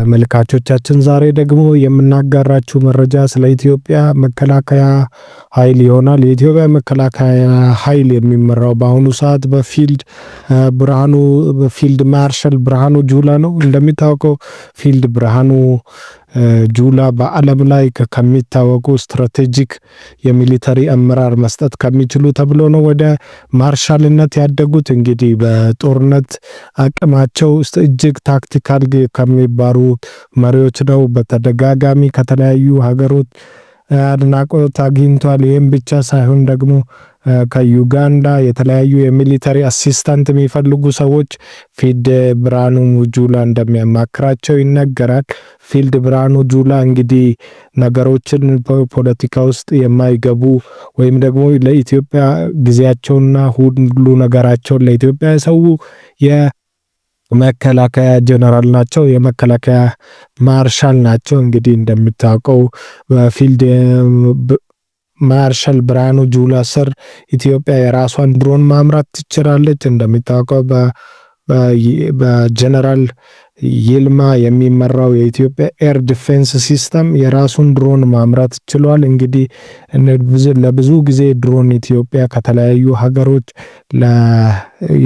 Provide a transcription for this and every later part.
መልካቾቻችን ዛሬ ደግሞ የምናጋራችሁ መረጃ ስለ ኢትዮጵያ መከላከያ ኃይል ይሆናል። የኢትዮጵያ መከላከያ ኃይል የሚመራው በአሁኑ ሰዓት በፊልድ ማርሻል ብርሃኑ ጁላ ነው። እንደሚታወቀው ፊልድ ብርሃኑ ጁላ በዓለም ላይ ከሚታወቁ ስትራቴጂክ የሚሊተሪ አመራር መስጠት ከሚችሉ ተብሎ ነው ወደ ማርሻልነት ያደጉት። እንግዲህ በጦርነት አቅማቸው ውስጥ እጅግ ታክቲካል ከሚባሉ መሪዎች ነው። በተደጋጋሚ ከተለያዩ ሀገሮች አድናቆት አግኝቷል። ይህም ብቻ ሳይሆን ደግሞ ከዩጋንዳ የተለያዩ የሚሊተሪ አሲስታንት የሚፈልጉ ሰዎች ፊልድ ብርሃኑ ጁላ እንደሚያማክራቸው ይነገራል። ፊልድ ብርሃኑ ጁላ እንግዲህ ነገሮችን በፖለቲካ ውስጥ የማይገቡ ወይም ደግሞ ለኢትዮጵያ ጊዜያቸውና ሁሉ ነገራቸውን ለኢትዮጵያ የሰው የመከላከያ ጀነራል ናቸው። የመከላከያ ማርሻል ናቸው። እንግዲህ እንደምታውቀው በፊልድ ማርሻል ብርሃኑ ጁላ ስር ኢትዮጵያ የራሷን ድሮን ማምራት ትችላለች። እንደሚታወቀው በጀነራል ይልማ የሚመራው የኢትዮጵያ ኤር ዲፌንስ ሲስተም የራሱን ድሮን ማምራት ችሏል። እንግዲህ ለብዙ ጊዜ ድሮን ኢትዮጵያ ከተለያዩ ሀገሮች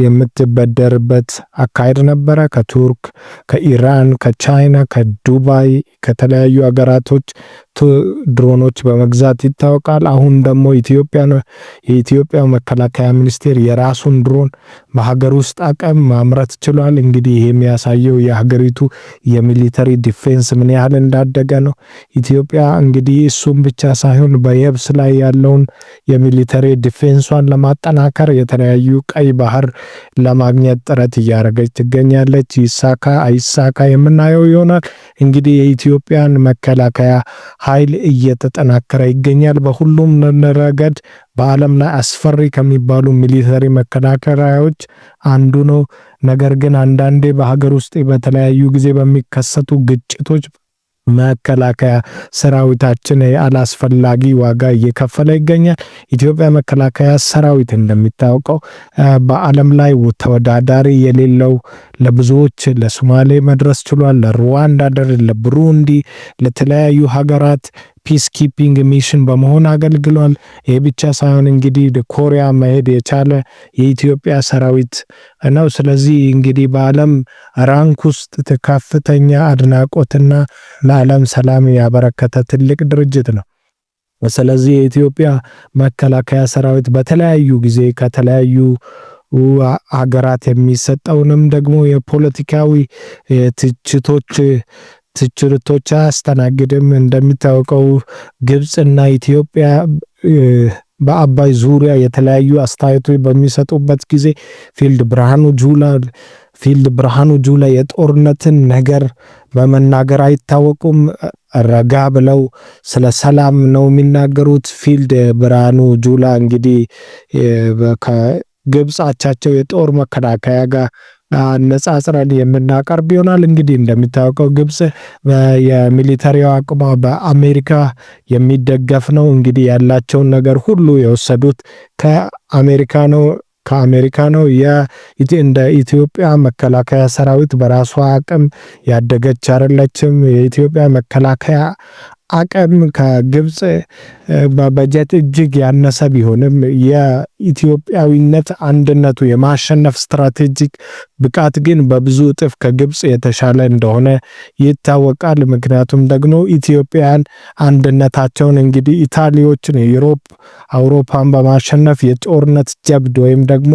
የምትበደርበት አካሄድ ነበረ። ከቱርክ፣ ከኢራን፣ ከቻይና፣ ከዱባይ ከተለያዩ ሀገራቶች ድሮኖች በመግዛት ይታወቃል። አሁን ደግሞ የኢትዮጵያ መከላከያ ሚኒስቴር የራሱን ድሮን በሀገር ውስጥ አቅም ማምረት ችሏል። እንግዲህ ይሄ የሚያሳየው የሀገሪቱ የሚሊተሪ ዲፌንስ ምን ያህል እንዳደገ ነው። ኢትዮጵያ እንግዲህ እሱም ብቻ ሳይሆን በየብስ ላይ ያለውን የሚሊተሪ ዲፌንሷን ለማጠናከር የተለያዩ ቀይ ባህር ለማግኘት ጥረት እያደረገች ትገኛለች። ይሳካ አይሳካ የምናየው ይሆናል። እንግዲህ የኢትዮጵያን መከላከያ ኃይል እየተጠናከረ ይገኛል። በሁሉም ረገድ በዓለም ላይ አስፈሪ ከሚባሉ ሚሊተሪ መከላከያዎች አንዱ ነው። ነገር ግን አንዳንዴ በሀገር ውስጥ በተለያዩ ጊዜ በሚከሰቱ ግጭቶች መከላከያ ሰራዊታችን አላስፈላጊ ዋጋ እየከፈለ ይገኛል። ኢትዮጵያ መከላከያ ሰራዊት እንደሚታወቀው በዓለም ላይ ተወዳዳሪ የሌለው ለብዙዎች ለሶማሌ መድረስ ችሏል። ለሩዋንዳ፣ ለብሩንዲ፣ ለተለያዩ ሀገራት ፒስ ኪፒንግ ሚሽን በመሆን አገልግሏል። ይህ ብቻ ሳይሆን እንግዲህ ኮሪያ መሄድ የቻለ የኢትዮጵያ ሰራዊት ነው። ስለዚህ እንግዲህ በዓለም ራንክ ውስጥ ከፍተኛ አድናቆትና ለዓለም ሰላም ያበረከተ ትልቅ ድርጅት ነው። ስለዚህ የኢትዮጵያ መከላከያ ሰራዊት በተለያዩ ጊዜ ከተለያዩ ሀገራት የሚሰጠውንም ደግሞ የፖለቲካዊ ትችቶች አያስተናግድም። እንደሚታወቀው ግብጽና ኢትዮጵያ በአባይ ዙሪያ የተለያዩ አስተያየቶች በሚሰጡበት ጊዜ ፊልድ ብርሃኑ ጁላ የጦርነትን ነገር በመናገር አይታወቁም። ረጋ ብለው ስለ ሰላም ነው የሚናገሩት። ፊልድ ብርሃኑ ጁላ እንግዲህ ከግብጽ አቻቸው የጦር መከላከያ ጋር አነጻጽረን የምናቀርብ ይሆናል። እንግዲህ እንደሚታወቀው ግብጽ የሚሊተሪው አቅሟ በአሜሪካ የሚደገፍ ነው። እንግዲህ ያላቸውን ነገር ሁሉ የወሰዱት ከአሜሪካ ነው። እንደ ኢትዮጵያ መከላከያ ሰራዊት በራሷ አቅም ያደገች አይደለችም። የኢትዮጵያ መከላከያ አቅም ከግብጽ በበጀት እጅግ ያነሰ ቢሆንም የኢትዮጵያዊነት አንድነቱ የማሸነፍ ስትራቴጂክ ብቃት ግን በብዙ እጥፍ ከግብጽ የተሻለ እንደሆነ ይታወቃል። ምክንያቱም ደግሞ ኢትዮጵያን አንድነታቸውን እንግዲህ ኢታሊዎችን አውሮፓን በማሸነፍ የጦርነት ጀብድ ወይም ደግሞ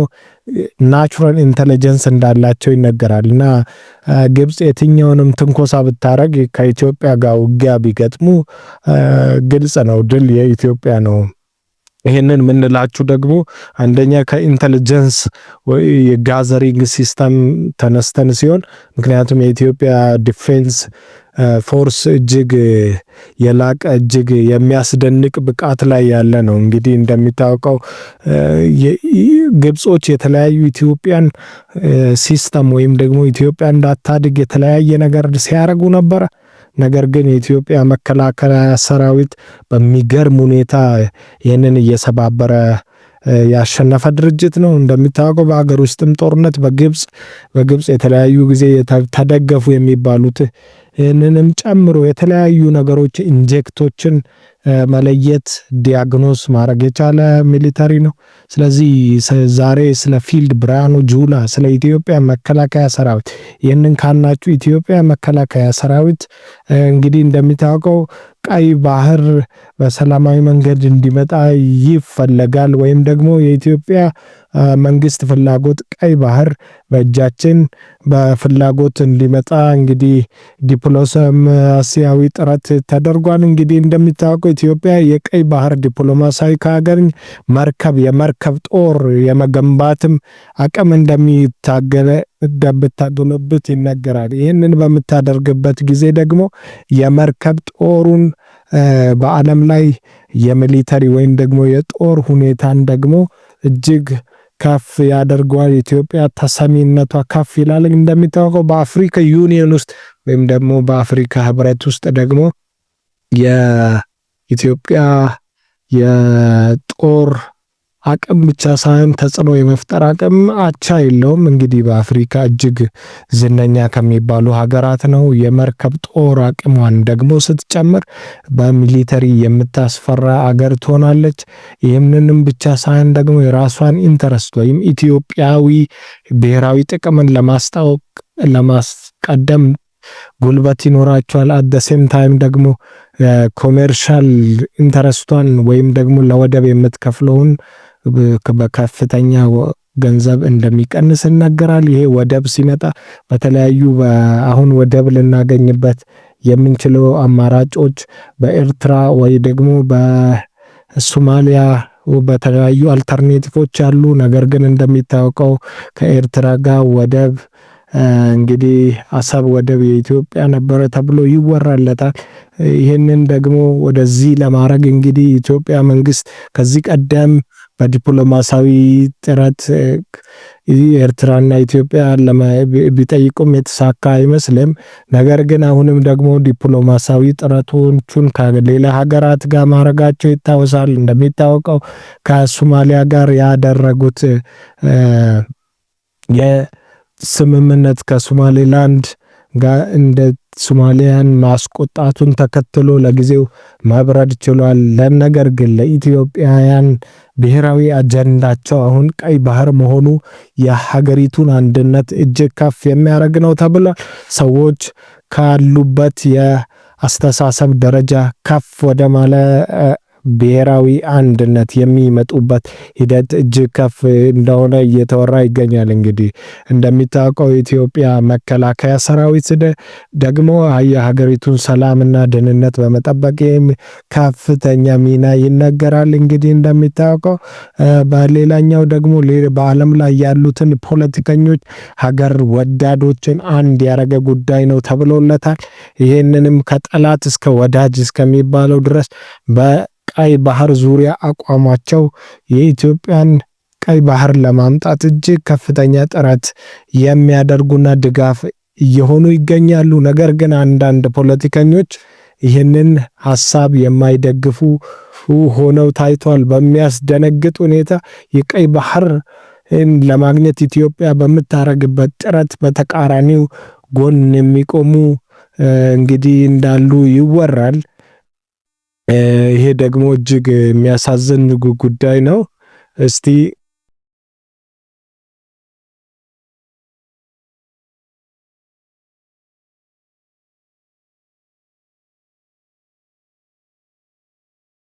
ናቹራል ኢንተለጀንስ እንዳላቸው ይነገራል እና ግብጽ የትኛውንም ትንኮሳ ብታረግ ከኢትዮጵያ ጋር ውጊያ ቢገጥሙ ግልጽ ነው ድል የኢትዮጵያ ነው። ይሄንን ምንላችሁ ደግሞ አንደኛ ከኢንተለጀንስ ወይ የጋዘሪንግ ሲስተም ተነስተን ሲሆን ምክንያቱም የኢትዮጵያ ዲፌንስ ፎርስ እጅግ የላቀ እጅግ የሚያስደንቅ ብቃት ላይ ያለ ነው። እንግዲህ እንደሚታወቀው ግብጾች የተለያዩ ኢትዮጵያን ሲስተም ወይም ደግሞ ኢትዮጵያ እንዳታድግ የተለያየ ነገር ሲያደርጉ ነበረ። ነገር ግን የኢትዮጵያ መከላከያ ሰራዊት በሚገርም ሁኔታ ይህንን እየሰባበረ ያሸነፈ ድርጅት ነው። እንደሚታወቀው በአገር ውስጥም ጦርነት በግብጽ የተለያዩ ጊዜ ተደገፉ የሚባሉት ይህንንም ጨምሮ የተለያዩ ነገሮች ኢንጀክቶችን መለየት ዲያግኖስ ማድረግ የቻለ ሚሊተሪ ነው። ስለዚህ ዛሬ ስለ ፊልድ ብርሃኑ ጁላ ስለ ኢትዮጵያ መከላከያ ሰራዊት ይህንን ካናችሁ ኢትዮጵያ መከላከያ ሰራዊት እንግዲህ እንደሚታወቀው ቀይ ባህር በሰላማዊ መንገድ እንዲመጣ ይፈለጋል። ወይም ደግሞ የኢትዮጵያ መንግስት ፍላጎት ቀይ ባህር በእጃችን በፍላጎት እንዲመጣ እንግዲህ ዲፕሎማሲያዊ ጥረት ተደርጓል። እንግዲህ እንደሚታወቀው ኢትዮጵያ የቀይ ባህር ዲፕሎማሲያዊ ከሀገር የመርከብ ጦር የመገንባትም አቅም እንደምታጎለብት ይነገራል። ይህንን በምታደርግበት ጊዜ ደግሞ የመርከብ ጦሩን በዓለም ላይ የሚሊተሪ ወይም ደግሞ የጦር ሁኔታን ደግሞ እጅግ ከፍ ያደርገዋል። ኢትዮጵያ ተሰሚነቷ ከፍ ይላል። እንደሚታወቀው በአፍሪካ ዩኒየን ውስጥ ወይም ደግሞ በአፍሪካ ህብረት ውስጥ ደግሞ የኢትዮጵያ የጦር አቅም ብቻ ሳይሆን ተጽዕኖ የመፍጠር አቅም አቻ የለውም። እንግዲህ በአፍሪካ እጅግ ዝነኛ ከሚባሉ ሀገራት ነው። የመርከብ ጦር አቅሟን ደግሞ ስትጨምር በሚሊተሪ የምታስፈራ አገር ትሆናለች። ይህንንም ብቻ ሳይሆን ደግሞ የራሷን ኢንተረስት ወይም ኢትዮጵያዊ ብሔራዊ ጥቅምን ለማስቀደም ጉልበት ይኖራቸዋል። አደሴም ታይም ደግሞ ኮሜርሻል ኢንተረስቷን ወይም ደግሞ ለወደብ የምትከፍለውን በከፍተኛ ገንዘብ እንደሚቀንስ ይነገራል። ይሄ ወደብ ሲመጣ በተለያዩ አሁን ወደብ ልናገኝበት የምንችለው አማራጮች በኤርትራ ወይ ደግሞ በሶማሊያ በተለያዩ አልተርኔቲቮች አሉ። ነገር ግን እንደሚታወቀው ከኤርትራ ጋር ወደብ እንግዲህ አሰብ ወደብ የኢትዮጵያ ነበረ ተብሎ ይወራለታል። ይህንን ደግሞ ወደዚህ ለማድረግ እንግዲህ ኢትዮጵያ መንግስት ከዚህ ቀደም በዲፕሎማሲያዊ ጥረት ኤርትራና ኢትዮጵያ ቢጠይቁም የተሳካ አይመስልም። ነገር ግን አሁንም ደግሞ ዲፕሎማሲያዊ ጥረቶቹን ከሌላ ሀገራት ጋር ማድረጋቸው ይታወሳል። እንደሚታወቀው ከሶማሊያ ጋር ያደረጉት የስምምነት ከሶማሌላንድ ጋር እንደ ሶማሊያን ማስቆጣቱን ተከትሎ ለጊዜው መብረድ ችሏል። ለነገር ግን ለኢትዮጵያውያን ብሔራዊ አጀንዳቸው አሁን ቀይ ባህር መሆኑ የሀገሪቱን አንድነት እጅግ ከፍ የሚያደርግ ነው ተብሏል። ሰዎች ካሉበት የአስተሳሰብ ደረጃ ከፍ ወደ ብሔራዊ አንድነት የሚመጡበት ሂደት እጅግ ከፍ እንደሆነ እየተወራ ይገኛል። እንግዲህ እንደሚታወቀው የኢትዮጵያ መከላከያ ሰራዊት ደግሞ የሀገሪቱን ሰላምና ደህንነት በመጠበቅ ከፍተኛ ሚና ይነገራል። እንግዲህ እንደሚታወቀው በሌላኛው ደግሞ በዓለም ላይ ያሉትን ፖለቲከኞች ሀገር ወዳዶችን አንድ ያደረገ ጉዳይ ነው ተብሎለታል። ይህንንም ከጠላት እስከ ወዳጅ እስከሚባለው ድረስ ቀይ ባህር ዙሪያ አቋማቸው የኢትዮጵያን ቀይ ባህር ለማምጣት እጅግ ከፍተኛ ጥረት የሚያደርጉና ድጋፍ እየሆኑ ይገኛሉ። ነገር ግን አንዳንድ ፖለቲከኞች ይህንን ሀሳብ የማይደግፉ ሆነው ታይቷል። በሚያስደነግጥ ሁኔታ የቀይ ባህር ለማግኘት ኢትዮጵያ በምታረግበት ጥረት በተቃራኒው ጎን የሚቆሙ እንግዲህ እንዳሉ ይወራል። ይሄ ደግሞ እጅግ የሚያሳዝን ጉዳይ ነው። እስቲ